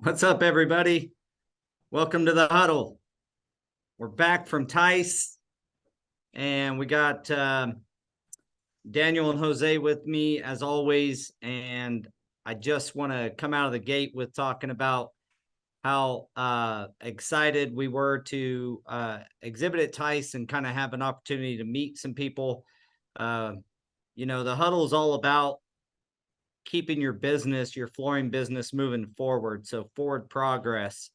What's up, everybody? Welcome to the Huddle. We're back from TISE, and we got Daniel and Jose with me as always. And I just want to come out of the gate with talking about how excited we were to exhibit at TISE and kind of have an opportunity to meet some people. The Huddle is all about keeping your business, your flooring business moving forward. So forward progress.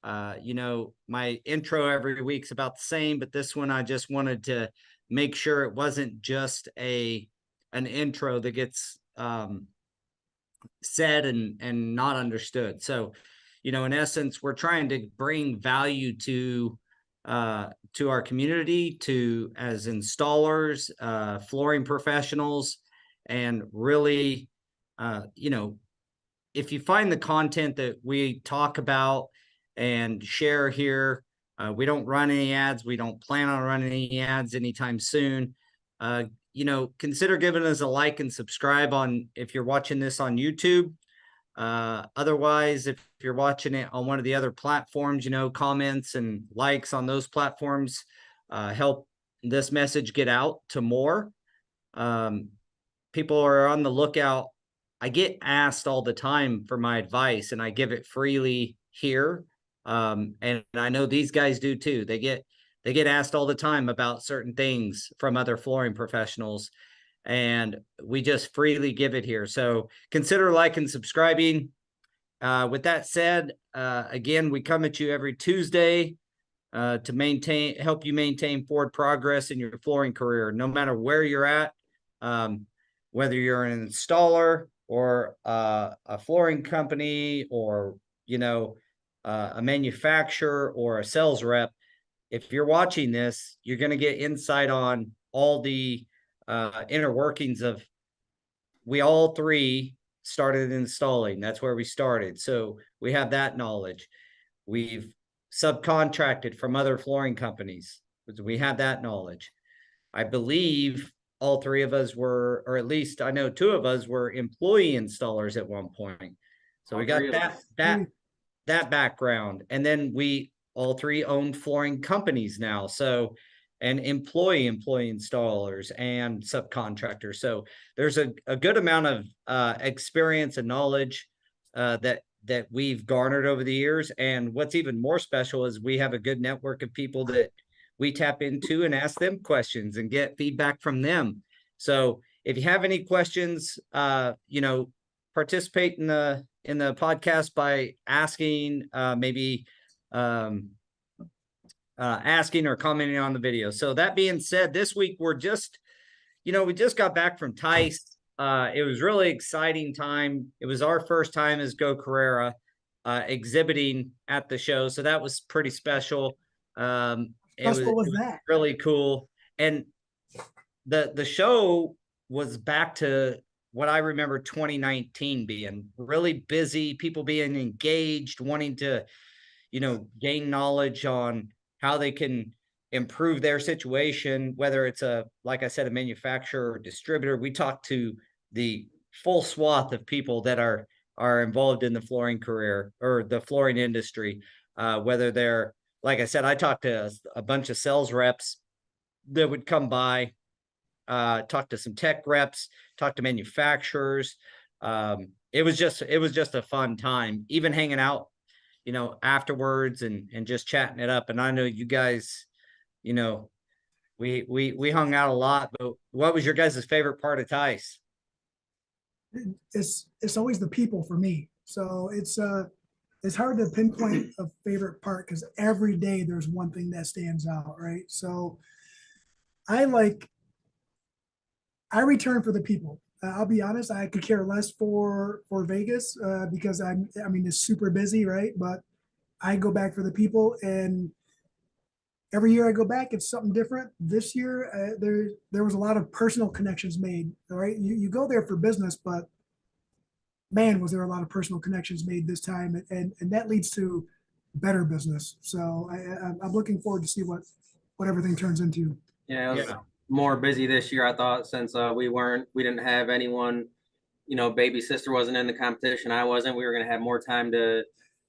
My intro every week's about the same, but this one I just wanted to make sure it wasn't just an intro that gets said and not understood. So, in essence, we're trying to bring value to our community, as installers, flooring professionals, and really, if you find the content that we talk about and share here, we don't run any ads. We don't plan on running any ads anytime soon. Consider giving us a like and subscribe if you're watching this on YouTube. Otherwise, if you're watching it on one of the other platforms, comments and likes on those platforms help this message get out to more. People are on the lookout. I get asked all the time for my advice, and I give it freely here. And I know these guys do too. They get asked all the time about certain things from other flooring professionals, and we just freely give it here. So consider liking and subscribing. With that said, again, we come at you every Tuesday to help you maintain forward progress in your flooring career, no matter where you're at, whether you're an installer or a flooring company, or a manufacturer or a sales rep. If you're watching this, you're going to get insight on all the inner workings of. We all three started installing. That's where we started. So we have that knowledge. We've subcontracted from other flooring companies. We have that knowledge. I believe all three of us were, or at least I know two of us were, employee installers at one point. So we got that background. And then we all three own flooring companies now. So, and employee installers and subcontractors. So there's a good amount of experience and knowledge that we've garnered over the years. And what's even more special is we have a good network of people that we tap into and ask them questions and get feedback from them. So if you have any questions, participate in the podcast by asking, asking or commenting on the video. So that being said, this week we just got back from TISE. It was really exciting time. It was our first time as Go Carerra exhibiting at the show. So that was pretty special. It was really cool. And the show was back to what I remember 2019 being really busy, people being engaged, wanting to, gain knowledge on how they can improve their situation, whether it's like I said, a manufacturer or distributor. We talked to the full swath of people that are involved in the flooring career or the flooring industry, whether they're, like I said, I talked to a bunch of sales reps that would come by, talk to some tech reps, talk to manufacturers. It was just a fun time, even hanging out, afterwards and just chatting it up. And I know you guys, we hung out a lot, but what was your guys' favorite part of TISE? It's always the people for me. So it's hard to pinpoint a favorite part because every day there's one thing that stands out, right? So I return for the people. I'll be honest, I could care less for Vegas because it's super busy, right? But I go back for the people, and every year I go back, it's something different. This year, there was a lot of personal connections made, right? You go there for business, but man, was there a lot of personal connections made this time, and that leads to better business. So I'm looking forward to see what everything turns into. Yeah, it was more busy this year, I thought, since we didn't have anyone, baby sister wasn't in the competition. I wasn't. We were going to have more time to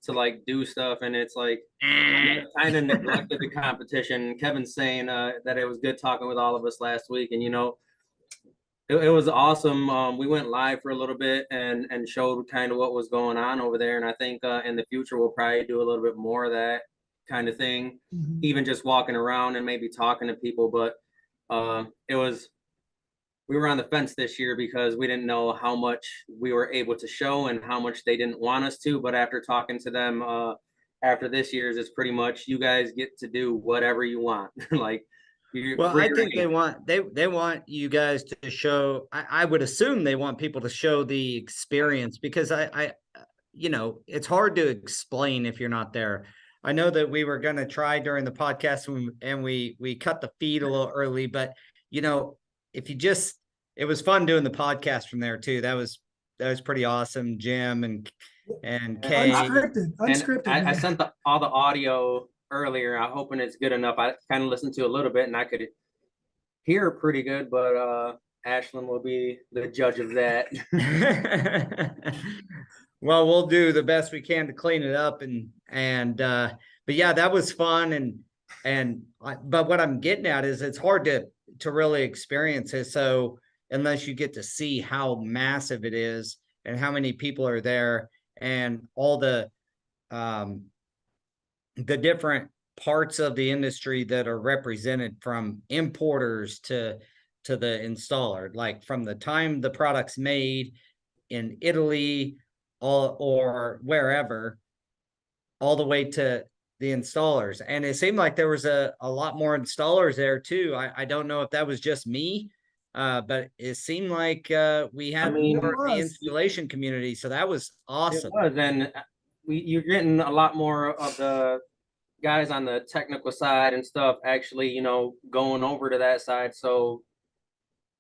to like do stuff, and it's like kind of neglected the competition. Kevin's saying that it was good talking with all of us last week, and it was awesome. We went live for a little bit and showed kind of what was going on over there, and I think in the future we'll probably do a little bit more of that kind of thing, even just walking around and maybe talking to people. But we were on the fence this year because we didn't know how much we were able to show and how much they didn't want us to. But after talking to them after this year's, it's pretty much you guys get to do whatever you want. Like, well, I think they want you guys to show. I would assume they want people to show the experience, because I it's hard to explain if you're not there. I know that we were going to try during the podcast and we cut the feed a little early, but if you just, it was fun doing the podcast from there too. That was pretty awesome. Jim and Kay. Unscripted. I sent all the audio earlier. I'm hoping it's good enough. I kind of listened to a little bit and I could hear pretty good, but Ashlyn will be the judge of that. Well, we'll do the best we can to clean it up but yeah, that was fun. But what I'm getting at is it's hard to really experience it. So unless you get to see how massive it is and how many people are there and all the different parts of the industry that are represented, from importers to the installer, like from the time the product's made in Italy or wherever, all the way to the installers. And it seemed like there was a lot more installers there too. I don't know if that was just me, but it seemed like we had more of the installation community. So that was awesome. It was, and you're getting a lot more of the guys on the technical side and stuff actually, going over to that side. So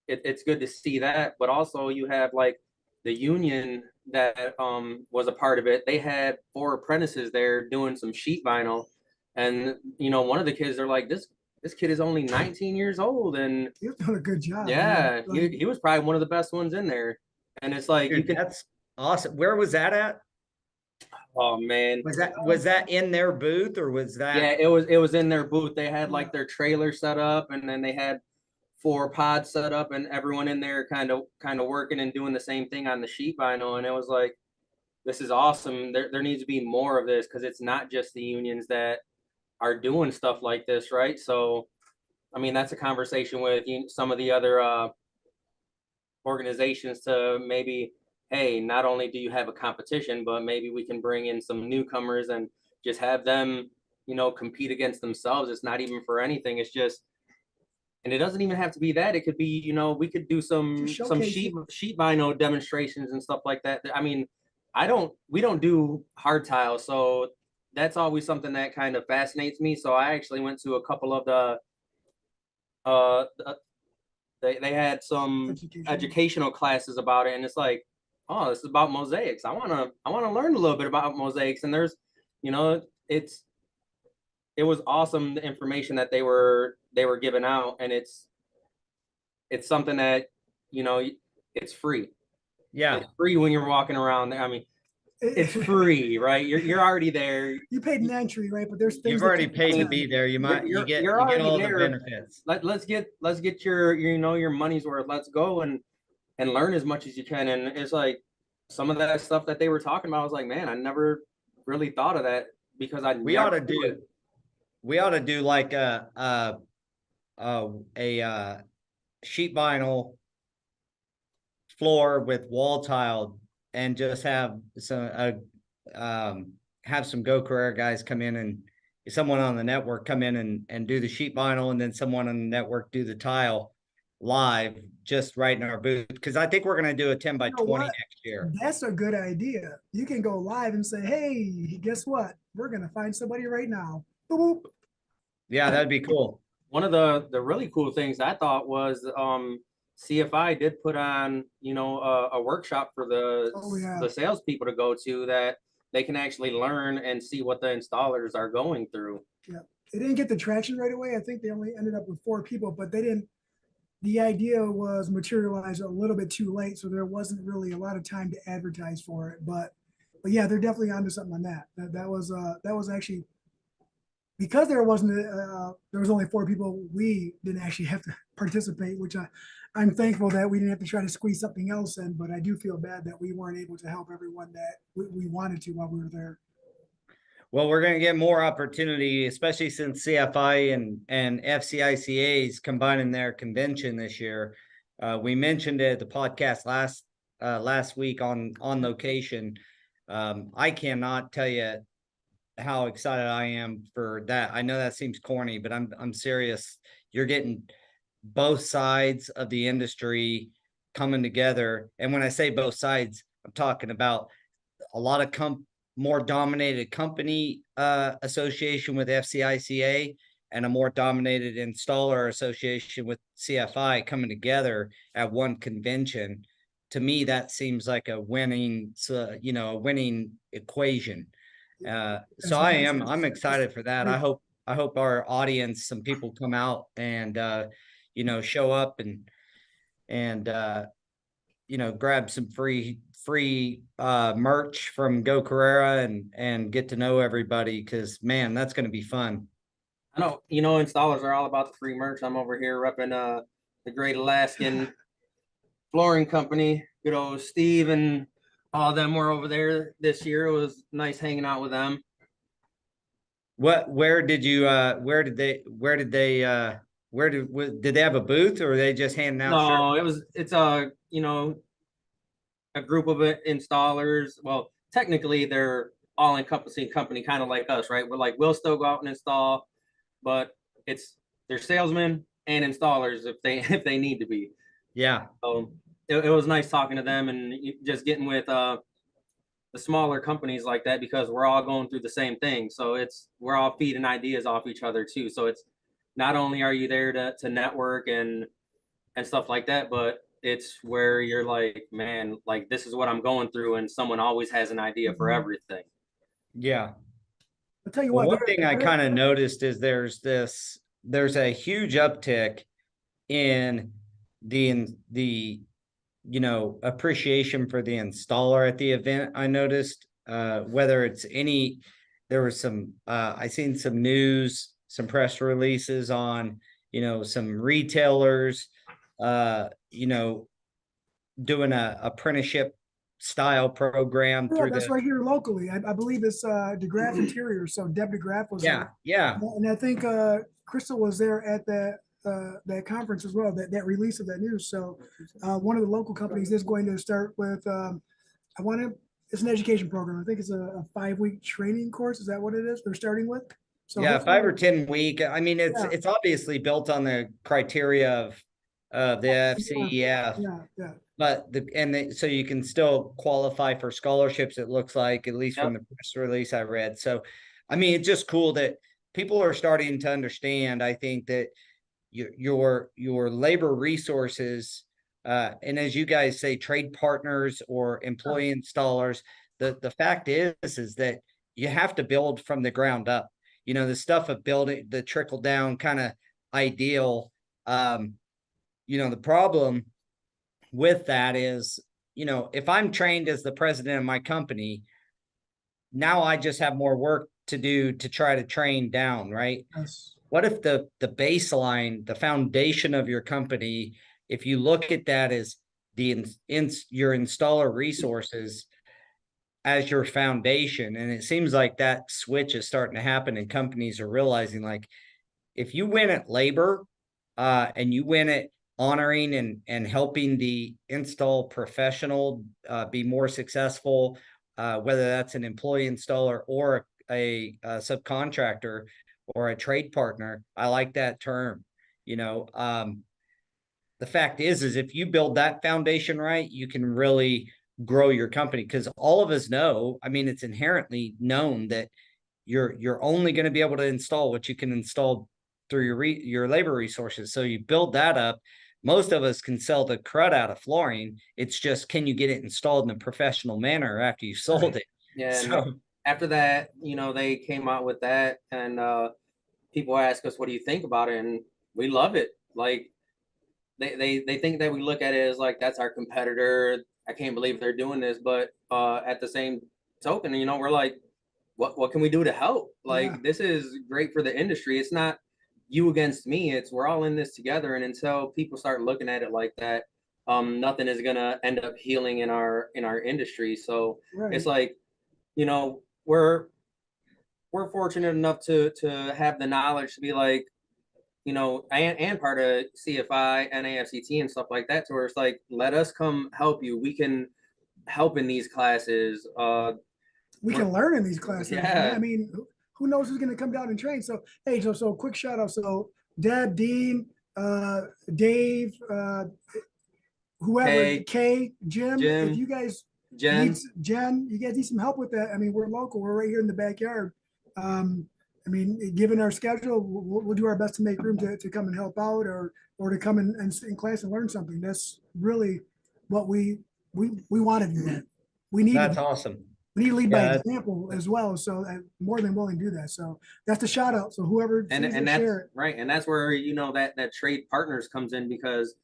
it's good to see that. But also you have like the union that was a part of it. They had 4 apprentices there doing some sheet vinyl, and one of the kids, they're like, this kid is only 19 years old, and he was doing a good job. Yeah, he was probably one of the best ones in there. And it's like, dude, that's awesome. Where was that at? Oh man, was that in their booth, or was that? Yeah, it was in their booth. They had like their trailer set up, and then they had 4 pods set up, and everyone in there kind of working and doing the same thing on the sheet vinyl. And it was like, this is awesome. There needs to be more of this, because it's not just the unions that are doing stuff like this, right? So I mean, that's a conversation with some of the other organizations to maybe, hey, not only do you have a competition, but maybe we can bring in some newcomers and just have them, compete against themselves. It's not even for anything. It's just, and it doesn't even have to be that. It could be, we could do some sheet vinyl demonstrations and stuff like that. I mean, we don't do hard tile, so that's always something that kind of fascinates me. So I actually went to a couple of the they had some educational classes about it, and it's like, oh, this is about mosaics. I want to learn a little bit about mosaics. And there's, it was awesome, the information that they were giving out, and it's something that it's free. Yeah, it's free when you're walking around there. I mean, it's free, right? You're already there. You paid an entry, right? But there's things you've already paid to be there. You get all the benefits. Let's get your money's worth. Let's go and learn as much as you can. And it's like some of that stuff that they were talking about, I was like, man, I never really thought of that, because we ought to do like a sheet vinyl floor with wall tile, and just have some Go Carerra guys come in, and someone on the network come in and do the sheet vinyl, and then someone on the network do the tile live, just right in our booth. Because I think we're going to do a 10 by 20 next year. That's a good idea. You can go live and say, hey, guess what? We're going to find somebody right now. Boop. Yeah, that'd be cool. One of the really cool things I thought was CFI did put on, a workshop for the salespeople to go to, that they can actually learn and see what the installers are going through. Yeah, they didn't get the traction right away. I think they only ended up with 4 people, but they didn't. The idea was materialized a little bit too late, so there wasn't really a lot of time to advertise for it. But yeah, they're definitely onto something on that. That was actually because there was only 4 people. We didn't actually have to participate, which I'm thankful that we didn't have to try to squeeze something else in. But I do feel bad that we weren't able to help everyone that we wanted to while we were there. Well, we're going to get more opportunity, especially since CFI and FCICA's combining their convention this year. We mentioned it at the podcast last week on location. I cannot tell you how excited I am for that. I know that seems corny, but I'm serious. You're getting both sides of the industry coming together, and when I say both sides, I'm talking about a lot of more dominated company association with FCICA and a more dominated installer association with CFI coming together at one convention. To me, that seems like a winning, a winning equation. So I'm excited for that. I hope our audience, some people come out and show up and grab some free merch from Go Carerra and get to know everybody, because man, that's going to be fun. I know, installers are all about the free merch. I'm over here repping the Great Alaskan Flooring Company. Good old Steve and all of them were over there this year. It was nice hanging out with them. Where did they have a booth, or were they just handing out shirts? No, it's a group of installers. Well, technically they're all encompassing company, kind of like us, right? We'll still go out and install, but they're salesmen and installers if they need to be. Yeah. So it was nice talking to them and just getting with the smaller companies like that, because we're all going through the same thing. So we're all feeding ideas off each other too. So it's not only are you there to network and stuff like that, but it's where you're like, man, like this is what I'm going through, and someone always has an idea for everything. Yeah. I'll tell you Well, what. one thing I kind of noticed is there's a huge uptick in the appreciation for the installer at the event. I noticed whether it's there was some I seen some news, some press releases on some retailers doing a apprenticeship style program Yeah, through that's right here locally. I believe it's DeGraff Interior. So Deb DeGraff was there. Yeah. And I think Crystal was there at that conference as well, that release of that news. So one of the local companies is going to start with it's an education program. I think it's a 5-week training course. Is that what it is they're starting with? So yeah, 5 or 10 week. I mean, it's obviously built on the criteria of the FCEF. Yeah. But so you can still qualify for scholarships, it looks like, at least from the press release I read. So, I mean, it's just cool that people are starting to understand, I think, that your labor resources, and as you guys say, trade partners or employee installers, the fact is that you have to build from the ground up. The stuff of building the trickle down kind of ideal. The problem with that is, if I'm trained as the president of my company, now I just have more work to do to try to train down, right? Yes. What if the baseline, the foundation of your company, if you look at that as your installer resources as your foundation, and it seems like that switch is starting to happen and companies are realizing, like, if you win at labor and you win at honoring and helping the install professional be more successful, whether that's an employee installer or a subcontractor or a trade partner. I like that term. The fact is if you build that foundation right, you can really grow your company, because all of us know, I mean, it's inherently known that you're only going to be able to install what you can install through your labor resources. So you build that up. Most of us can sell the crud out of flooring. It's just, can you get it installed in a professional manner after you sold it? Yeah. So after that, they came out with that, and people ask us, what do you think about it? And we love it. Like they think that we look at it as like, that's our competitor. I can't believe they're doing this. But at the same token, you know, we're like, what can we do to help? Like, Yeah. this is great for the industry. It's not you against me. It's we're all in this together. And until people start looking at it like that, nothing is gonna end up healing in our industry. So it's Right. like, you know, we're fortunate enough to have the knowledge to be like, you know, and part of CFI, NAFCT, and stuff like that. So where it's like, let us come help you. We can help in these classes. We can learn in these classes. Yeah. I mean, who knows who's going to come down and train? So, hey, so quick shout out. So, Deb, Dean, Dave, whoever, Hey, Kay, Jim, if Jim, you guys Jen. Jen, you guys need some help with that. I mean, we're local. We're right here in the backyard. I mean, given our schedule, we'll do our best to make room to come and help out or to come and sit in class and learn something. That's really what we want to do that. We need That's to awesome. we need to lead by Yeah, example as well. So I'm more than willing to do that. So that's the shout out. So whoever sees And it, that's share it. right. And that's where, you know, that trade partners comes in, because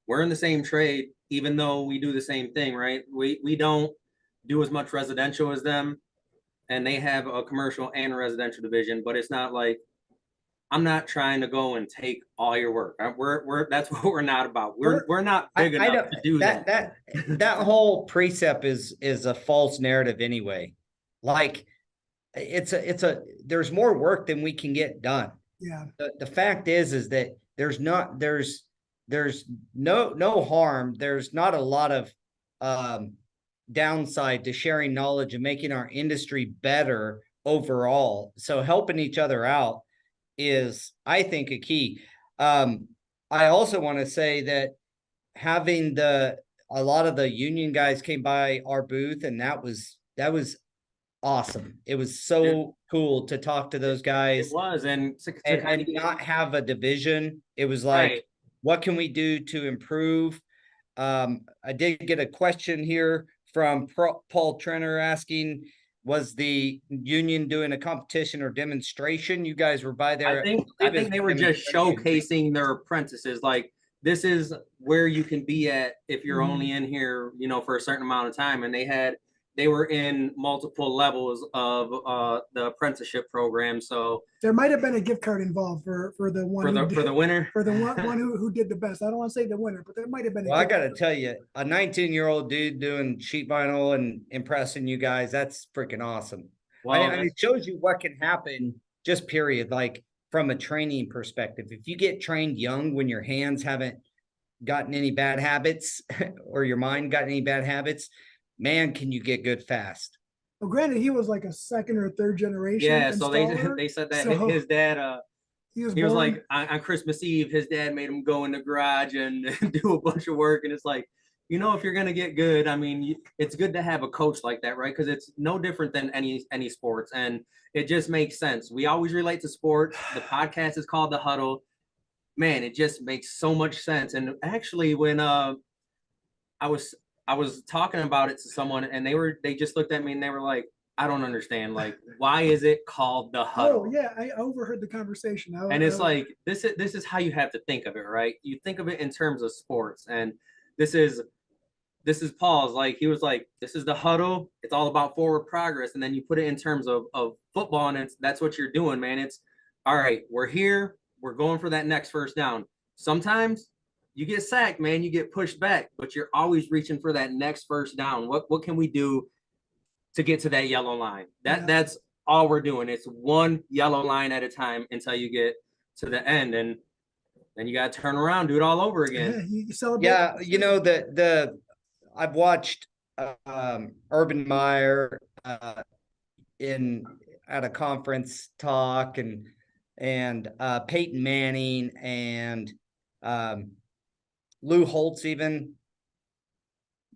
we're in the same trade, even though we do the same thing, right? We don't do as much residential as them, and they have a commercial and a residential division, but it's not like I'm not trying to go and take all your work. We're that's what we're not about. We're not big I enough don't to do that. that whole precept is a false narrative anyway. Like it's a there's more work than we can get done. Yeah. The fact is that there's no harm. There's not a lot of downside to sharing knowledge and making our industry better overall. So helping each other out is, I think, a key. I also want to say that having a lot of the union guys came by our booth, and that was awesome. It was so cool to talk to those It guys was, and to and kind of not have a division. It was right. like, what can we do to improve? I did get a question here from Paul Trenner asking, was the union doing a competition or demonstration? You guys were by there. I think they were just showcasing their apprentices. Like, this is where you can be at if you're only in here, you know, for a certain amount of time. And they were in multiple levels of the apprenticeship program. So There might have been a gift card involved for the one for the winner, for the one who did the best. I don't want to say the winner, but there might have been. Well, I got to tell you, a 19-year-old dude doing sheet vinyl and impressing you guys, that's freaking awesome. well, I mean, it shows you what can happen, just period. Like from a training perspective, if you get trained young when your hands haven't gotten any bad habits or your mind gotten any bad habits, man, can you get good fast. Well, granted, he was like a second or third generation. yeah. So they installer, said that so his dad he was he was born. like on Christmas Eve, his dad made him go in the garage and do a bunch of work. And it's like, you know, if you're gonna get good, I mean, it's good to have a coach like that, right? Because it's no different than any sports, and it just makes sense. We always relate to sports. The podcast is called The Huddle. Man, it just makes so much sense. And actually, when I was I was talking about it to someone, and they just looked at me and they were like, I don't understand. Like, why is it called The Huddle? Oh yeah, I overheard the conversation. And it's like, this is how you have to think of it, right? You think of it in terms of sports, and this is Paul's, like, he was like, this is the huddle. It's all about forward progress. And then you put it in terms of football, and that's what you're doing, man. It's all right, we're here, we're going for that next first down. Sometimes you get sacked, man, you get pushed back, but you're always reaching for that next first down. What can we do to get to that yellow line? That's all we're doing. It's one yellow line at a time until you get to the end, and then you got to turn around, do it all over again. you celebrate. Yeah, you know, I've watched Urban Meyer at a conference talk, and Peyton Manning and Lou Holtz even.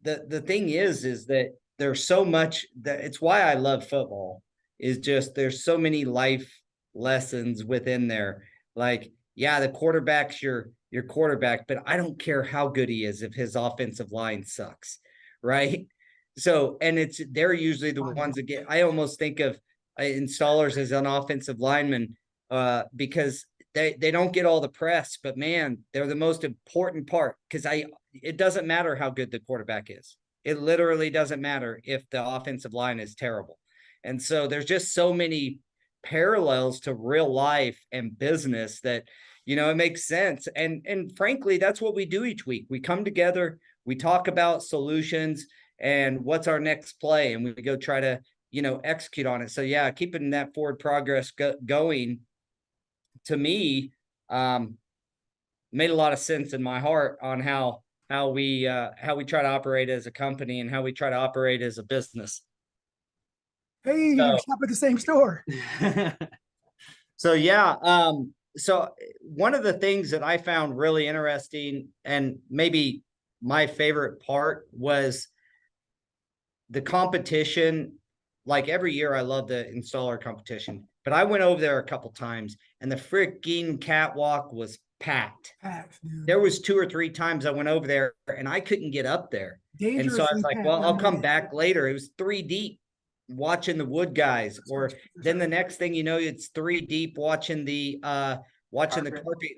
The thing is that there's so much that it's why I love football, is just there's so many life lessons within there. Like, yeah, the quarterback's your quarterback, but I don't care how good he is if his offensive line sucks, right? So, and they're usually the ones that get, I almost think of installers as an offensive lineman because they don't get all the press, but man, they're the most important part, because it doesn't matter how good the quarterback is. It literally doesn't matter if the offensive line is terrible. And so there's just so many parallels to real life and business that, it makes sense. And frankly, that's what we do each week. We come together, we talk about solutions and what's our next play, and we go try to, execute on it. So yeah, keeping that forward progress going to me, made a lot of sense in my heart on how we try to operate as a company and how we try to operate as a business. Hey, you shop at the same store. So yeah, so one of the things that I found really interesting, and maybe my favorite part, was the competition. Like every year, I love the installer competition, but I went over there a couple times, and the freaking catwalk was packed. There was 2 or 3 times I went over there, and I couldn't get up there. And so I was like, well, I'll come back later. It was 3 deep watching the wood guys, or then the next thing you know, it's 3 deep watching the carpet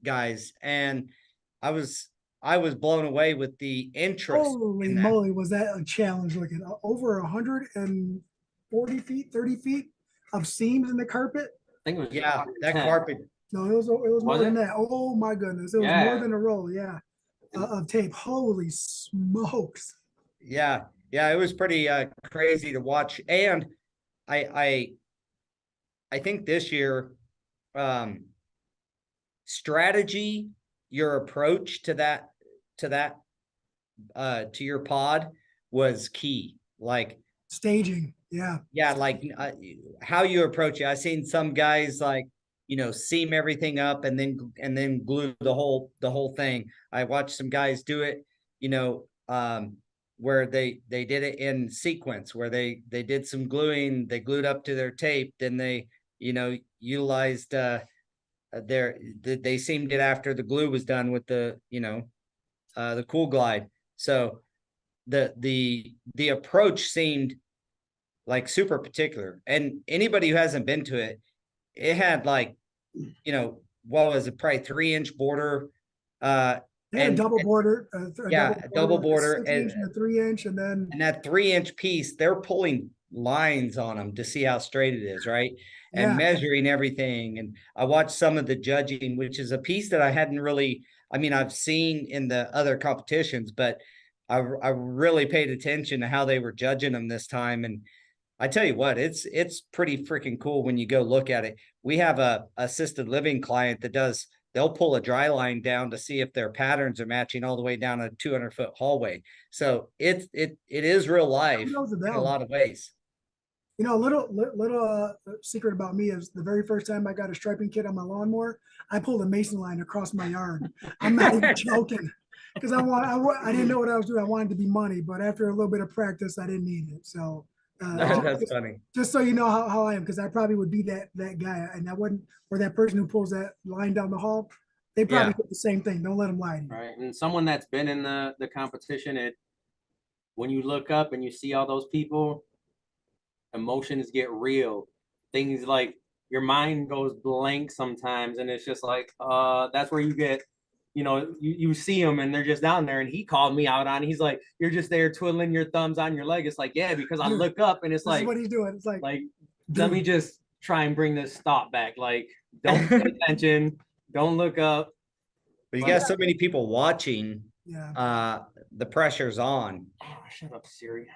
guys. And I was blown away with the interest. Holy moly, was that a challenge looking over 140 feet, 30 feet of seams in the carpet? I think it was that carpet. No, it was more than that. Oh my goodness, it was more than a roll, of tape. Holy smokes! Yeah, it was pretty crazy to watch. And I think this year, strategy, your approach to your pod was key. Like staging, like how you approach it. I've seen some guys like, seam everything up and then glue the whole thing. I watched some guys do it, where they did it in sequence, where they did some gluing, they glued up to their tape, then they, utilized they seamed it after the glue was done with the Cool Glide. So the approach seemed like super particular. And anybody who hasn't been to it, it had like, what was it, probably 3-inch border, and a double border, double border, a 6-inch and a 3-inch, and that 3-inch piece, they're pulling lines on them to see how straight it is, right? And measuring everything. And I watched some of the judging, which is a piece that I hadn't really, I've seen in the other competitions, but I really paid attention to how they were judging them this time. And I tell you what, it's pretty freaking cool when you go look at it. We have a assisted living client that they'll pull a dry line down to see if their patterns are matching all the way down a 200-foot hallway. So it is real life in a lot of ways. A little secret about me is the very first time I got a striping kit on my lawnmower, I pulled a mason line across my yard. I'm not even joking, because I didn't know what I was doing. I wanted to be money, but after a little bit of practice, I didn't need it. So that's funny. Just so you know how I am, because I probably would be that guy, and I wouldn't, or that person who pulls that line down the hall. They probably do the same thing. Don't let them lie to you. Right, and someone that's been in the competition, when you look up and you see all those people, emotions get real. Things like your mind goes blank sometimes, and it's just like that's where you get, you see them and they're just down there. And he called me out on it. He's like, you're just there twiddling your thumbs on your leg. It's like, yeah, because I look up and it's like, what he's doing. It's like let me just try and bring this thought back. Like, don't pay attention, don't look up. But you got so many people watching. The pressure's on. Oh, shut up, Siri.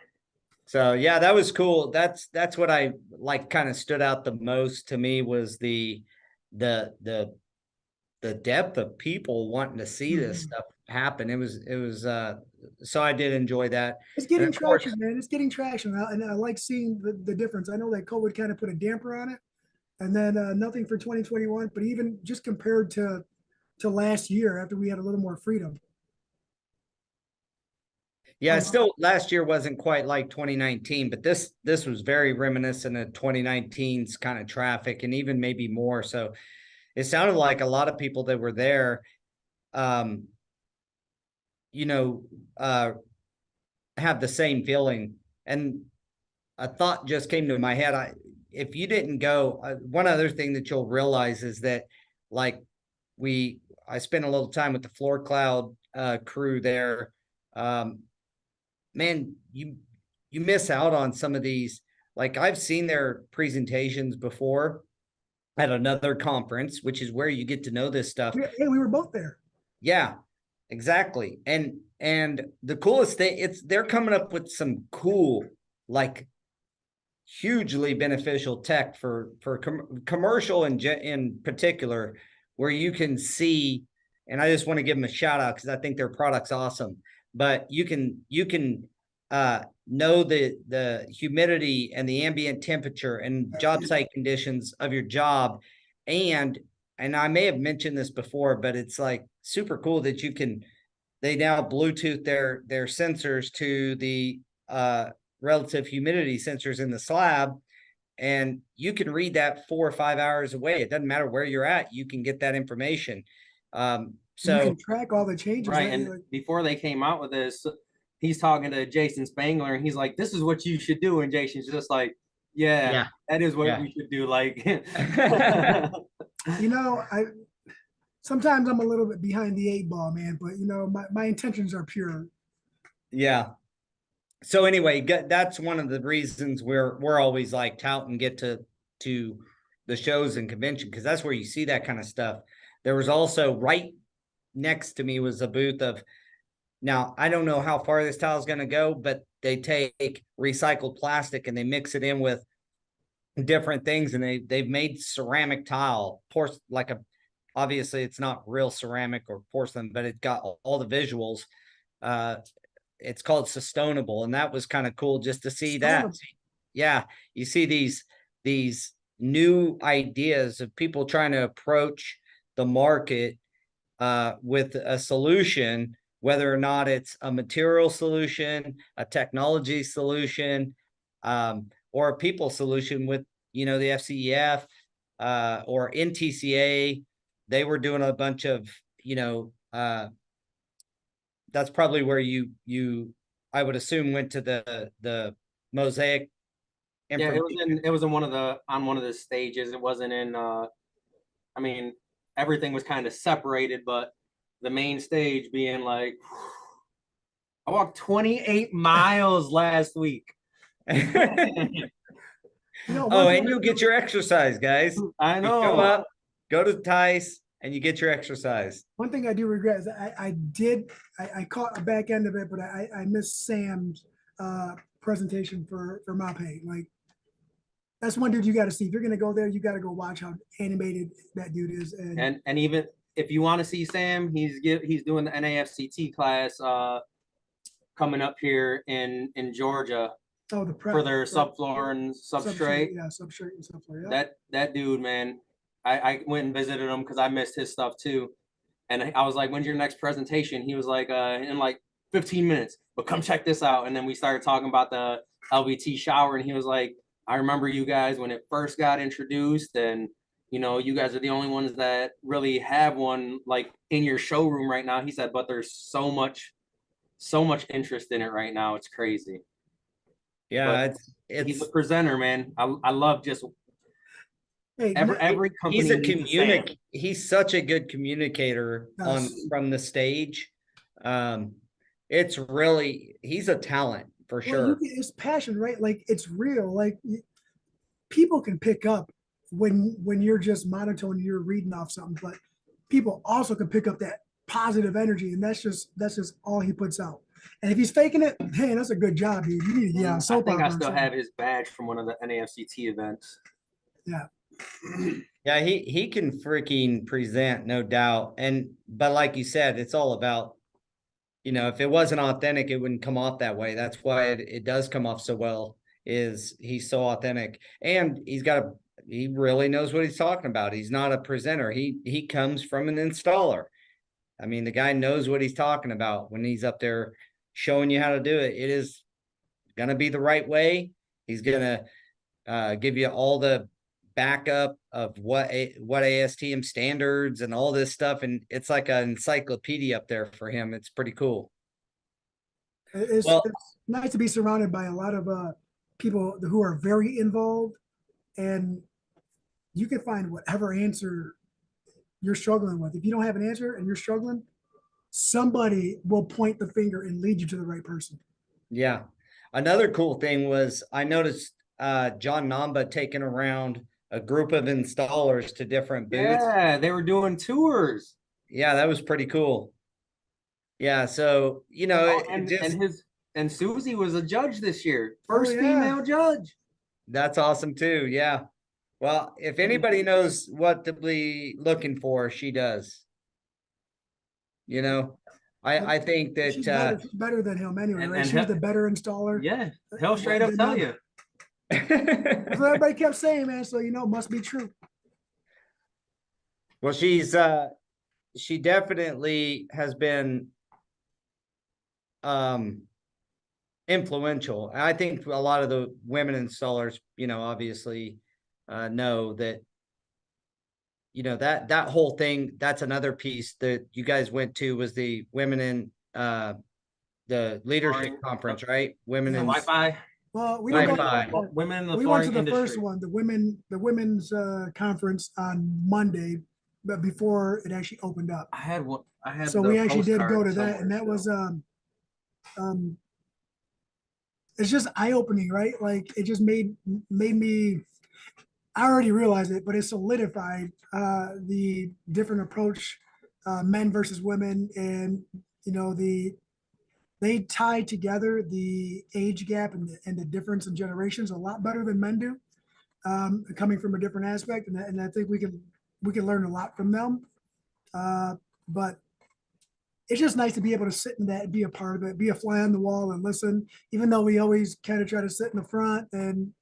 So yeah, that was cool. That's what I like kind of stood out the most to me, was the depth of people wanting to see this stuff happen. It was so I did enjoy that. It's getting traction, man. It's getting traction. And I like seeing the difference. I know that COVID kind of put a damper on it, and then nothing for 2021, but even just compared to last year, after we had a little more freedom. Yeah, still last year wasn't quite like 2019, but this was very reminiscent of 2019's kind of traffic, and even maybe more. So it sounded like a lot of people that were there, have the same feeling. And a thought just came to my head. If you didn't go, one other thing that you'll realize is that, like, I spent a little time with the Floor Cloud crew there. man, you miss out on some of these. Like I've seen their presentations before at another conference, which is where you get to know this stuff. We were both there. Yeah, exactly. And the coolest thing, they're coming up with some cool, like hugely beneficial tech for commercial in particular, where you can see, and I just want to give them a shout out because I think their product's awesome. But you can know the humidity and the ambient temperature and job site conditions of your job, and I may have mentioned this before, but it's like super cool that they now Bluetooth their sensors to the relative humidity sensors in the slab, and you can read that 4 or 5 hours away. It doesn't matter where you're at, you can get that information. So you can track all the changes. Right. And before they came out with this, he's talking to Jason Spangler and he's like, this is what you should do. And Jason's just like, yeah. That is what we should do. Like, sometimes I'm a little bit behind the 8 ball, man, but my intentions are pure. Yeah. So anyway, that's one of the reasons we're always like tout and get to the shows and convention, because that's where you see that kind of stuff. There was also right next to me was a booth of, now I don't know how far this tile is going to go, but they take recycled plastic and they mix it in with different things, and they've made ceramic tile, obviously it's not real ceramic or porcelain, but it got all the visuals. It's called Sustainable, and that was kind of cool just to see that. Yeah, you see these new ideas of people trying to approach the market with a solution, whether or not it's a material solution, a technology solution, or a people solution with, the FCEF or NTCA. They were doing a bunch of, that's probably where you I would assume went to the mosaic. Yeah, it was in one of the stages. It wasn't in I mean, everything was kind of separated, but the main stage being like, I walked 28 miles last week. And you'll get your exercise, guys. I know. You go up, go to TISE, and you get your exercise. One thing I do regret is I caught a back end of it, but I missed Sam's presentation for MAPE. Like, that's one dude you got to see. If you're going to go there, you got to go watch how animated that dude is. And even if you want to see Sam, he's doing the NAFCT class coming up here in Georgia. Oh, for their subfloor and substrate. Yeah, substrate and subfloor. Yeah. That dude, man, I went and visited him because I missed his stuff too. And I was like, when's your next presentation? He was like, in like 15 minutes, but come check this out. And then we started talking about the LVT shower. And he was like, I remember you guys when it first got introduced, and you guys are the only ones that really have one like in your showroom right now. He said, but there's so much interest in it right now. It's crazy. Yeah, he's a presenter, man. I love just every company. He's such a good communicator from the stage. It's really, he's a talent for sure. It's passion, right? Like, it's real. Like, people can pick up when you're just monotone, you're reading off something, but people also can pick up that positive energy, and that's just all he puts out. And if he's faking it, hey, that's a good job, dude. You need to get on soap opera. I still have his badge from one of the NAFCT events. Yeah. Yeah, he can freaking present, no doubt. But like you said, it's all about, if it wasn't authentic, it wouldn't come off that way. That's why it does come off so well, is he's so authentic. And he really knows what he's talking about. He's not a presenter. He comes from an installer. I mean, the guy knows what he's talking about when he's up there showing you how to do it. It is going to be the right way. He's going to give you all the backup of what ASTM standards and all this stuff. And it's like an encyclopedia up there for him. It's pretty cool. It's nice to be surrounded by a lot of people who are very involved, and you can find whatever answer you're struggling with. If you don't have an answer and you're struggling, somebody will point the finger and lead you to the right person. Yeah. Another cool thing was I noticed John Namba taking around a group of installers to different booths. Yeah, they were doing tours. Yeah, that was pretty cool. Yeah, so Oh, it just and Susie was a judge this year. Oh First yeah. female judge. that's awesome too. Yeah. Well, if anybody knows what to be looking for, she does. I think She's that better than him anyway, And right? and She was he- the better installer. yeah, he'll straight up tell you. That's what everybody kept saying, man. So must be true. well, she definitely has been um influential. I think a lot of the women installers, obviously know that, that whole thing, that's another piece that you guys went to was the women in the leadership Flooring. conference, right? Women The in Wi-Fi. Well, we didn't go. Wi-Fi. Women in the We went to flooring the first industry. one, the women's conference on Monday, but before it actually opened up. I had So the we actually did go postcard to that, and somewhere that was still. um it's just eye opening, right? Like it just made me. I already realized it, but it solidified the different approach, men versus women, and they tie together the age gap and the difference in generations a lot better than men do, coming from a different aspect, and I think we can learn a lot from them. But it's just nice to be able to sit in that and be a part of it, be a fly on the wall and listen, even though we always kind of try to sit in the front, and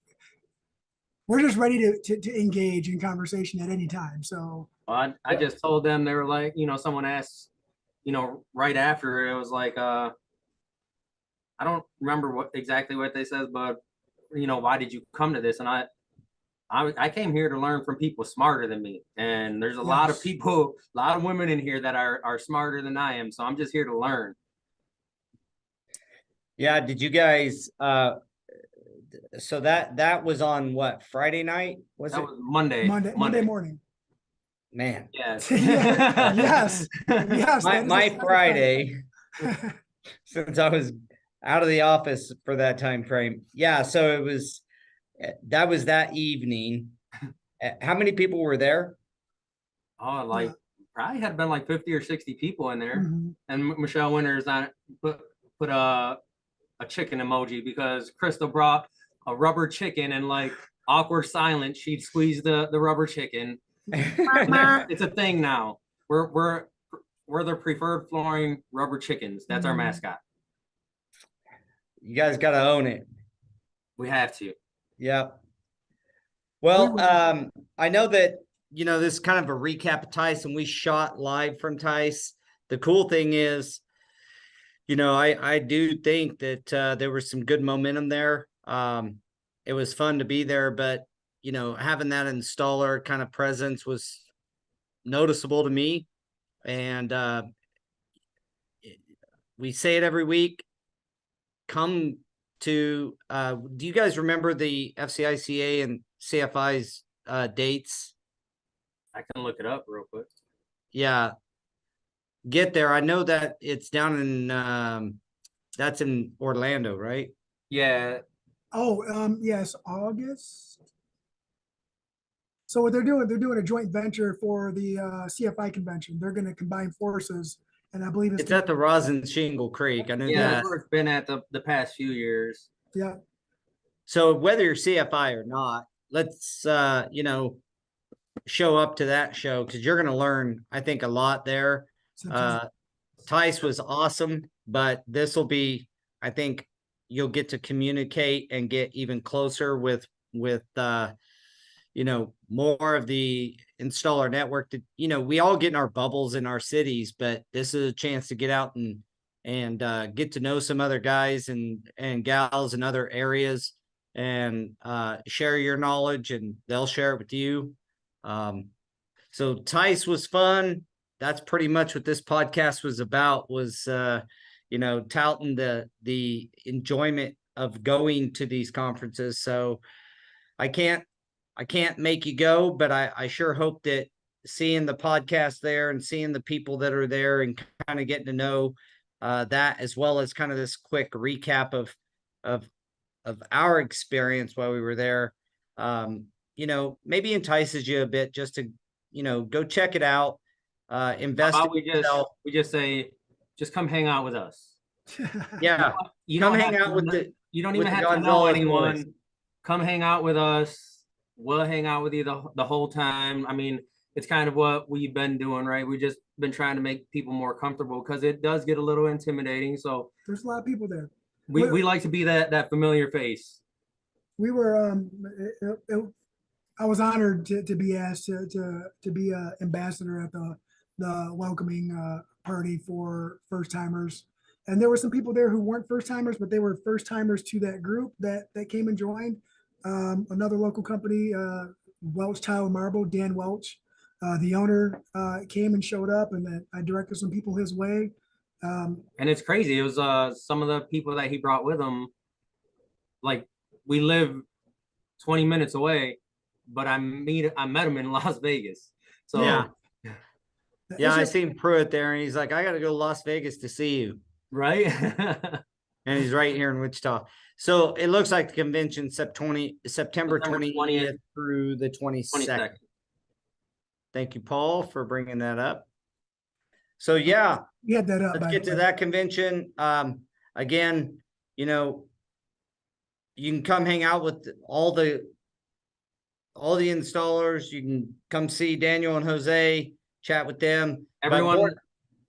we're just ready to engage in conversation at any time. So I just told them, they were like, someone asked, right after, it was like, I don't remember exactly what they said, but why did you come to this? And I came here to learn from people smarter than me. And there's a lot of yes. people, a lot of women in here that are smarter than I am. So I'm just here to learn. Yeah, did you guys so that was on what, Friday night? Was That it? was Monday. Monday morning. Man. Yes. Yes. Yes. My Friday, since I was out of the office for that time frame. Yeah, so that was that evening. How many people were there? Oh, like probably had been like 50 or 60 people in there. Mhm. And Michelle Winters on put a chicken emoji because Crystal brought a rubber chicken, and like awkward silence, she'd squeeze the rubber chicken. It's a thing now. We're the preferred flooring rubber chickens. That's our mascot. You guys got to own it. We have to. Yep. Well, I know that, this is kind of a recap of TISE, and we shot live from TISE. The cool thing is, I do think that there was some good momentum there. It was fun to be there, but, having that installer kind of presence was noticeable to me. And we say it every week. Come to, do you guys remember the FCICA and CFI's dates? I can look it up real quick. Yeah. Get there. I know that it's down in, that's in Orlando, right? Yeah. Oh, yes, August. So what they're doing a joint venture for the CFI convention. They're going to combine forces, and I believe It's at the Rosin Shingle Creek. I know Yeah, that. that's where it's been at the past few years. Yeah. So whether you're CFI or not, let's show up to that show, because you're going to learn, I think, a lot there. TISE was awesome, but this will be, I think you'll get to communicate and get even closer with more of the installer network. That we all get in our bubbles in our cities, but this is a chance to get out and get to know some other guys and gals in other areas, and share your knowledge, and they'll share it with you. So TISE was fun. That's pretty much what this podcast was about, was touting the enjoyment of going to these conferences. So I can't make you go, but I sure hope that seeing the podcast there and seeing the people that are there and kind of getting to know that, as well as kind of this quick recap of our experience while we were there, maybe entices you a bit just to, go check it out, invest How in about yourself. we just say, just come hang out with us. Yeah, You come don't hang have out with to, you don't even the have to know Gonzalez boys. anyone. Come hang out with us. We'll hang out with you the whole time. I mean, it's kind of what we've been doing, right? We've just been trying to make people more comfortable because it does get a little intimidating. So There's a lot of people there. we like to be that familiar face. We were I was honored to be asked to be a ambassador at the welcoming party for first timers, and there were some people there who weren't first timers, but they were first timers to that group that came and joined. Another local company, Welch Tile and Marble, Dan Welch, the owner, came and showed up, and then I directed some people his way. And it's crazy. It was some of the people that he brought with him. Like, we live 20 minutes away, but I met him in Las Vegas. So Yeah. Yeah, It's I just- seen Pruitt there, and he's like, I got to go to Las Vegas to see you. right. And he's right here in Wichita. So it looks like the convention September 20th through the 22nd. Thank you, Paul, for bringing that up. So yeah, we had that up. let's by get the to way. that convention. Again, you can come hang out with all the installers. You can come see Daniel and Jose, chat with them. Everyone.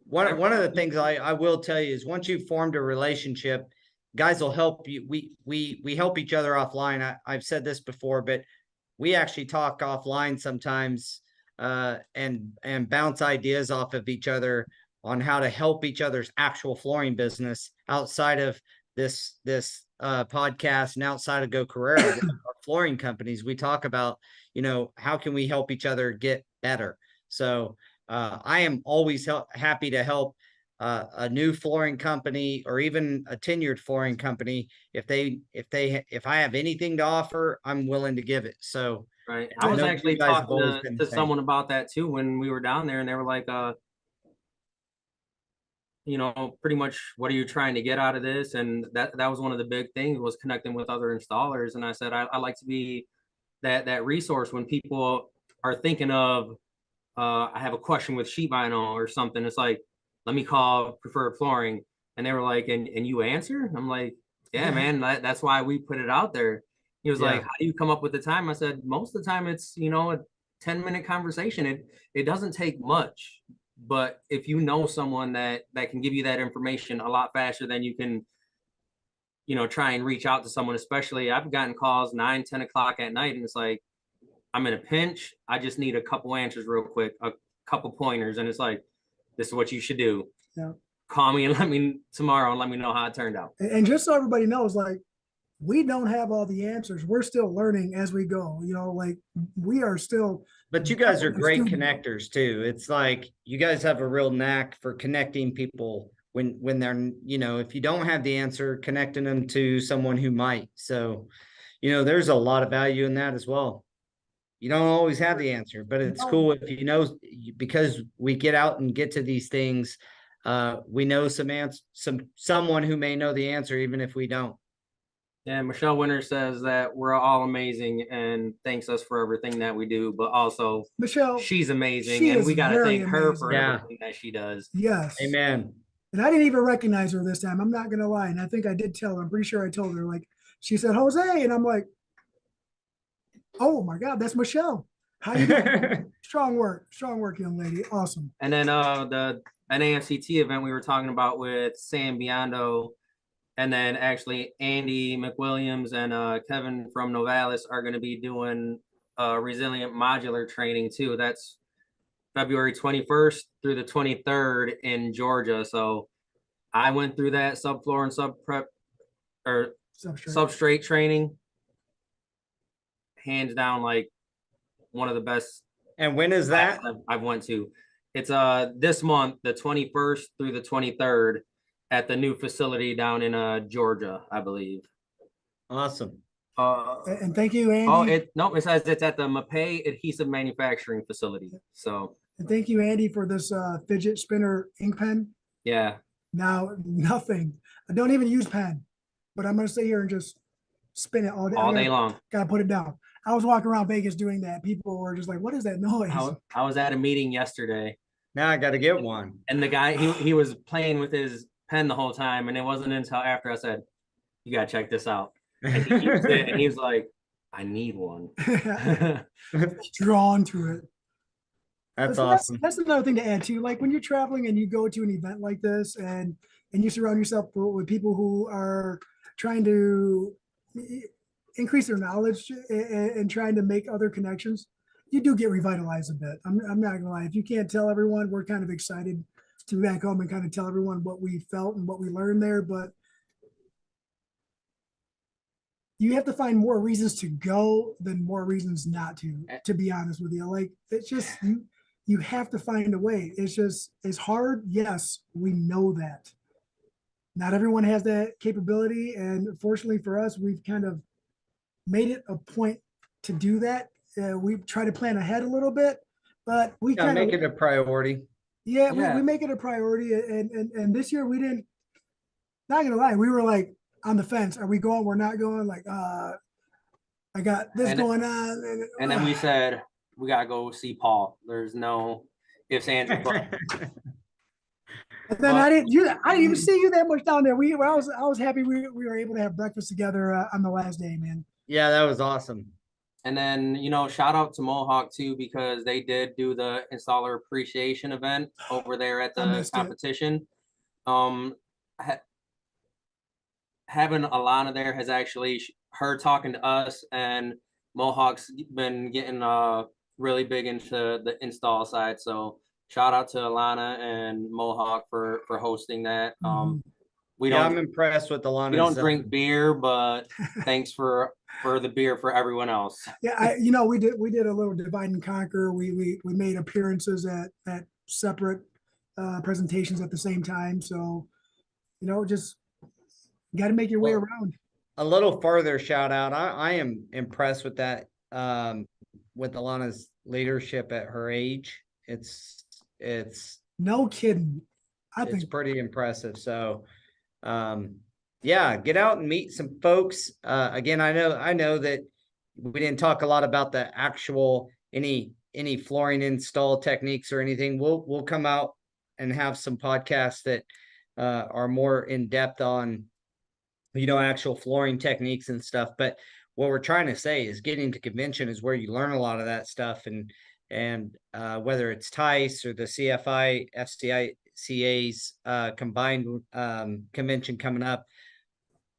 But one of the things I will tell you is once you've formed a relationship, guys will help you. We help each other offline. I've said this before, but we actually talk offline sometimes, and bounce ideas off of each other on how to help each other's actual flooring business outside of this podcast and outside of Go Carerra. Our flooring companies, we talk about, how can we help each other get better. So I am always happy to help a new flooring company or even a tenured flooring company. If I have anything to offer, I'm willing to give it. So Right. I I was know you actually guys have talking always been the to same. someone about that too when we were down there, and they were like, pretty much, what are you trying to get out of this? And that was one of the big things, was connecting with other installers. And I said, I like to be that resource when people are thinking of, I have a question with sheet vinyl or something. It's like, let me call Preferred Flooring. And they were like, and you answer? I'm like, yeah, man, that's why we put it out there. He was like, how do you come up with the time? I said, most of the time it's, a 10-minute conversation. It doesn't take much, but if you know someone that can give you that information a lot faster than you can, try and reach out to someone, especially I've gotten calls 9-10 o'clock at night, and it's like, I'm in a pinch. I just need a couple answers real quick, a couple pointers. And it's like, this is what you should do. Yeah. Call me and let me tomorrow and let me know how it turned out. And just so everybody knows, like, we don't have all the answers. We're still learning as we go. Like, we are still. But you guys are great student. connectors too. It's like you guys have a real knack for connecting people when they're, if you don't have the answer, connecting them to someone who might. So, there's a lot of value in that as well. You don't always have the answer, but it's cool if because we get out and get to these things. We know someone who may know the answer, even if we don't. Yeah, Michelle Winter says that we're all amazing and thanks us for everything that we do, but also Michelle, she's amazing, she and is we got to very thank her for amazing. everything that she does. Yes. Amen. And I didn't even recognize her this time. I'm not gonna lie. And I think I did tell her. I'm pretty sure I told her, like, she said, Jose. And I'm like, oh my God, that's Michelle. How you doing? Strong work, young lady. Awesome. And then the NAFCT event we were talking about with Sam Biondo, and then actually Andy McWilliams and Kevin from Novalis are going to be doing resilient modular training too. That's February 21st through the 23rd in Georgia. So I went through that subfloor and subprep or substrate training. Hands down, like one of the best. And when is that? I've went to. It's this month, the 21st through the 23rd at the new facility down in Georgia, I believe. Awesome. And thank you, Andy. It says it's at the Mapei Adhesive Manufacturing Facility. So and thank you, Andy, for this fidget spinner ink pen. yeah, Now, nothing. I don't even use pen, but I'm gonna sit here and just spin it all day. all day long. Gotta put it down. I was walking around Vegas doing that. People were just like, "What is that noise?" I was at a meeting yesterday, Now I got to get one. and the guy he was playing with his pen the whole time, and it wasn't until after I said, "You gotta check this out," and he used it, and he was like, "I need one." Drawn to it. That's So awesome. That's another thing to add too. Like when you're traveling and you go to an event like this, and you surround yourself with people who are trying to increase their knowledge and trying to make other connections, you do get revitalized a bit. I'm not gonna lie. If you can't tell everyone, we're kind of excited to be back home and kind of tell everyone what we felt and what we learned there. But you have to find more reasons to go than more reasons not to be honest with you. Like it's just you have to find a way. It's hard. Yes, we know that. Not everyone has that capability. And fortunately for us, we've kind of made it a point to do that. We try to plan ahead a little bit, but we Yeah, kind of make it a priority. yeah, Yeah. we make it a priority. And this year we didn't, not gonna lie, we were like on the fence. Are we going? We're not going. Like, I got this And- going on. And then we said, we gotta go see Paul. There's no ifs, ands, or buts. And then I didn't even see you that much down there. I was happy we were able to have breakfast together on the last day, man. Yeah, that was awesome. And then, shout out to Mohawk too, because they did do the installer appreciation event over there at I the missed it. competition. Having Alana there has actually, her talking to us, and Mohawk's been getting really big into the install side. So shout out to Alana and Mohawk for hosting that. We Yeah, I'm don't impressed with Alana's. we don't drink beer, but thanks for the beer for everyone else. Yeah, we did a little divide and conquer. We made appearances at separate presentations at the same time. So, just got to make your way Well, around. A little further shout out. I am impressed with that. With Alana's leadership at her age, it's No kidding. I it's think pretty impressive. So, yeah, get out and meet some folks. Again, I know that we didn't talk a lot about the actual any flooring install techniques or anything. We'll come out and have some podcasts that are more in depth on actual flooring techniques and stuff. But what we're trying to say is getting to convention is where you learn a lot of that stuff, and whether it's TISE or the CFI FCICA's combined convention coming up.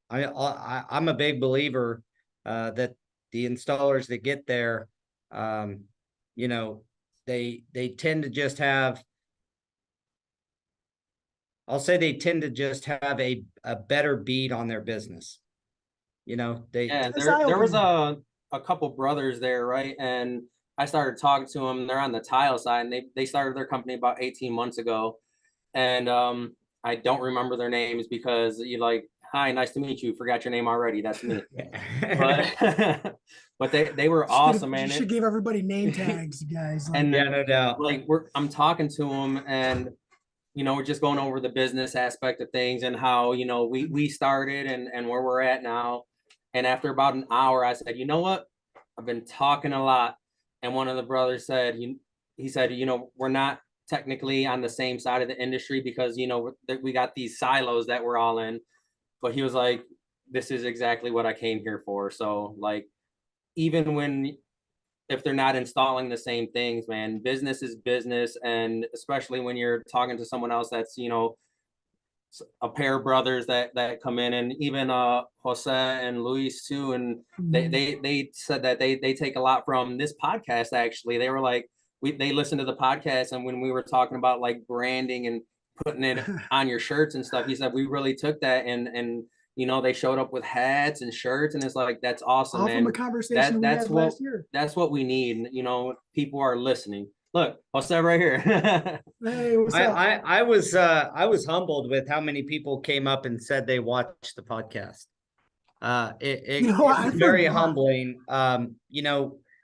I'm a big believer that the installers that get there, they tend to just have, I'll say they tend to just have a better beat on their business. Yeah, It's there was eye-opening. a couple brothers there, right? And I started talking to them. They're on the tile side, and they started their company about 18 months ago. And I don't remember their names because you're like, hi, nice to meet you. Forgot your name already. That's me. But but they were awesome, man. You should give everybody name tags, guys. And Yeah, no doubt. like I'm talking to them, and we're just going over the business aspect of things and how we started and where we're at now. And after about an hour, I said, you know what? I've been talking a lot. And one of the brothers said, he said, we're not technically on the same side of the industry because we got these silos that we're all in. But he was like, this is exactly what I came here for. So like, even if they're not installing the same things, man, business is business. And especially when you're talking to someone else that's, a pair of brothers that come in, and even Jose and Luis too. And they said that they take a lot from this podcast. Actually, they were like, they listened to the podcast, and when we were talking about like branding and putting it on your shirts and stuff, he said we really took that and they showed up with hats and shirts, and it's like, that's awesome, all man. from a conversation we had last year. That's what we need. People are listening. Look, Jose right here. Hey, what's up? I was humbled with how many people came up and said they watched the podcast. It was very humbling.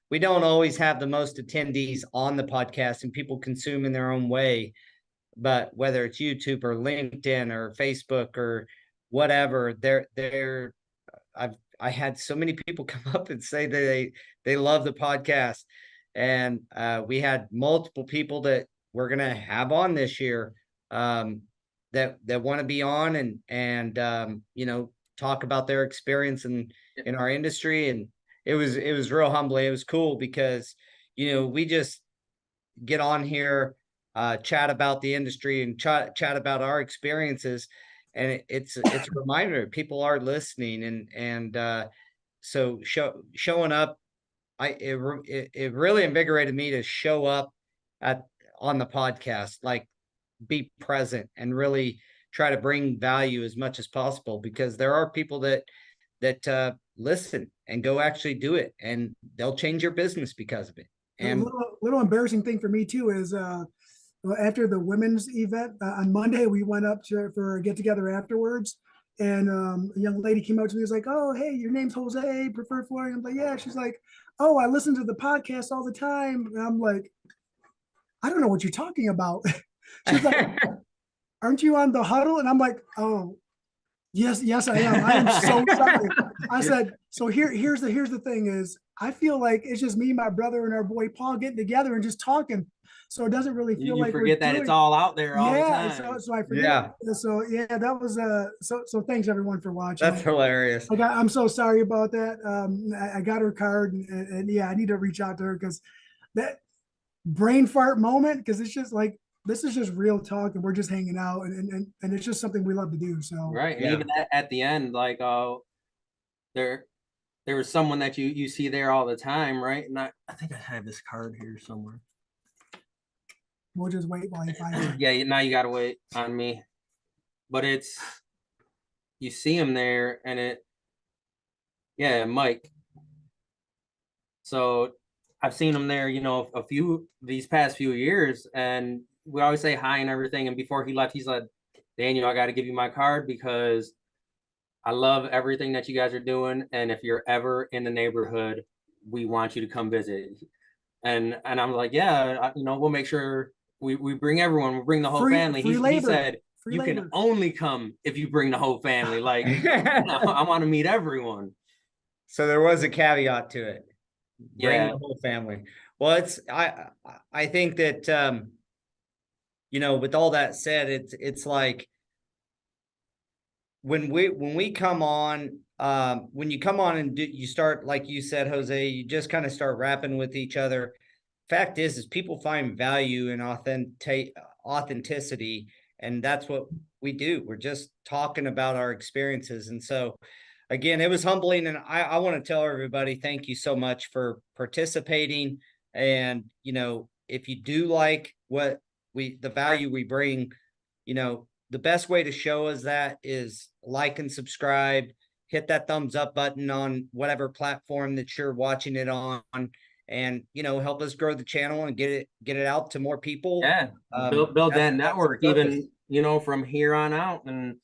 We don't always have the most attendees on the podcast, and people consume in their own way. but whether it's YouTube or LinkedIn or Facebook or whatever, I had so many people come up and say they love the podcast. And we had multiple people that we're gonna have on this year, that want to be on and talk about their experience in our industry. And it was real humbling. It was cool because we just get on here, chat about the industry and chat about our experiences, and it's a reminder people are listening, and so showing up, it really invigorated me to show up on the podcast, like be present and really try to bring value as much as possible, because there are people that listen and go actually do it, and they'll change your business because of it. And little embarrassing thing for me too is after the women's event on Monday, we went up for a get together afterwards, and a young lady came up to me and was like, "Oh, hey, your name's Jose, preferred flooring." I'm like, "Yeah." She's like, "Oh, I listen to the podcast all the time." And I'm like, "I don't know what you're talking about." She's like, "Aren't you on the Huddle?" And I'm like, "Oh, yes, I am. I am so sorry." I said, "So here's the thing is, I feel like it's just me, my brother, and our boy Paul getting together and just talking. So it doesn't really feel You like forget that it's all out there all the yeah." time. So I forget. Yeah. So yeah, that was so thanks everyone for watching. That's hilarious. I'm so sorry about that. I got her card, and yeah, I need to reach out to her because that brain fart moment, because it's just like this is just real talk and we're just hanging out, and it's just something we love to do. So Right. And Yeah. even at the end, like there was someone that you see there all the time, right? And I think I have this card here somewhere. we'll just wait while you find it. Yeah, now you gotta wait on me. But it's you see him there and yeah, Mike. So I've seen him there, a few these past few years, and we always say hi and everything. And before he left, he said, "Daniel, I got to give you my card because I love everything that you guys are doing. And if you're ever in the neighborhood, we want you to come visit." And I'm like, "Yeah, we'll make sure we bring everyone, we'll bring the whole family." He said, Free "You labor. can only come if you bring the whole family. Like, I want to meet everyone." So there was a caveat to it. Bring Yeah. the whole family. Well, I think that with all that said, it's like when we come on, when you come on and you start, like you said, Jose, you just kind of start rapping with each other. Fact is people find value in authenticity, and that's what we do. We're just talking about our experiences. And so again, it was humbling, and I want to tell everybody thank you so much for participating. And if you do like the value we bring, the best way to show us that is like and subscribe, hit that thumbs up button on whatever platform that you're watching it on, and help us grow the channel and get it out to more people. Yeah, build that network, even from here on out, and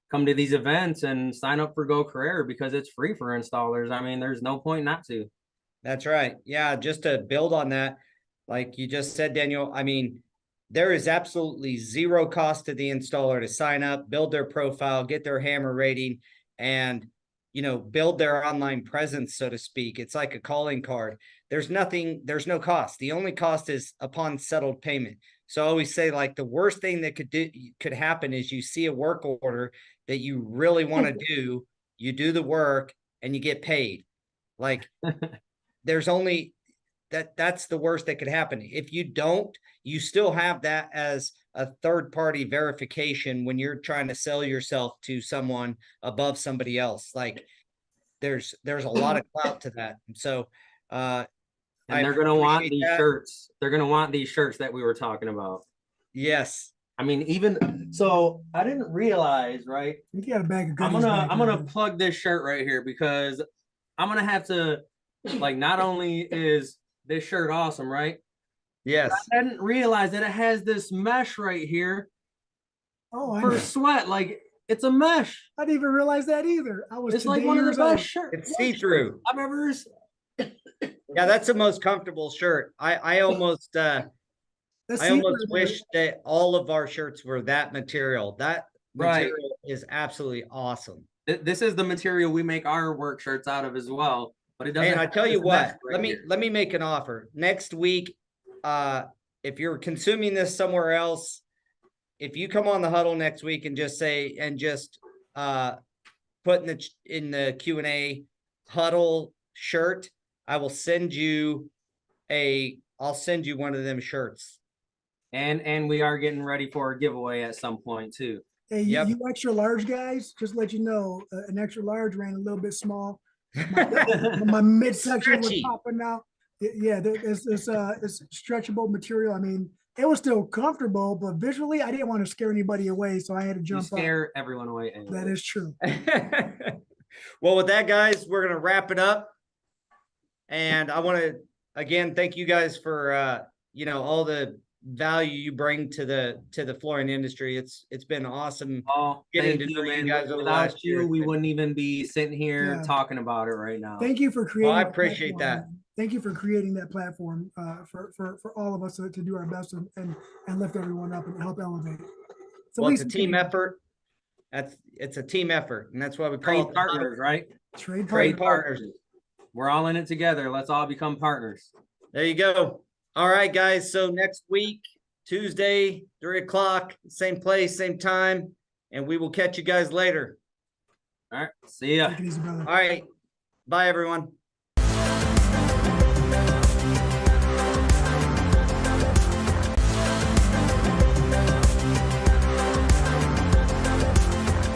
come to these events and sign up for Go Carerra because it's free for installers. I mean, there's no point not to. That's right. Yeah, just to build on that, like you just said, Daniel, I mean, there is absolutely zero cost to the installer to sign up, build their profile, get their hammer rating, and build their online presence, so to speak. It's like a calling card. There's no cost. The only cost is upon settled payment. So I always say, like, the worst thing that could happen is you see a work order that you really want to do, you do the work, and you get paid. Like, there's only that's the worst that could happen. If you don't, you still have that as a third party verification when you're trying to sell yourself to someone above somebody else. Like, there's a lot of clout to that. And so and they're going to want these shirts. They're going to want these shirts that we were talking about. Yes. I mean, even so, I didn't realize, right? You got a bag of goodies. I'm gonna plug this shirt right here because I'm gonna have to, like, not only is this shirt awesome, right? Yes. I didn't realize that it has this mesh right here. Oh, for sweat, like it's a mesh. I didn't even realize that either. It's like one of the best shirts. It's see-through. I've ever. Yeah, that's the most comfortable shirt. I almost That's I see almost where wish that all of our shirts were that material. That Right. material is absolutely awesome. This is the material we make our work shirts out of as well, but it doesn't. And I have tell you this mesh what, right here. let me make an offer. Next week, if you're consuming this somewhere else, if you come on the huddle next week and just say put in the Q&A huddle shirt, I will send you I'll send you one of them shirts. And we are getting ready for a giveaway at some point too. Hey, Yep. you extra large guys, just to let you know, an extra large ran a little bit small. My midsection was Stretchy. popping out. Yeah, it's stretchable material. I mean, it was still comfortable, but visually, I didn't want to scare anybody away, so I had to You jump up. scare everyone away. Anyway. That is true. Well, with that, guys, we're gonna wrap it up. And I want to again thank you guys for all the value you bring to the flooring industry. It's been awesome getting to know you guys over the Without last year. you, we wouldn't even be sitting here Yeah. talking about it right now. Thank you for creating. I that appreciate platform. that. Thank you for creating that platform for all of us to do our best and lift everyone up and help elevate. Well, it's a team effort. It's a team effort, and that's why we call Trade it partners, right? Trade Trade partners. partners. We're all in it together. Let's all become partners. There you go. All right, guys. So next week, Tuesday, 3:00, same place, same time, and we will catch you guys later. All right. See ya. Take it easy, brother. All right. Bye, everyone.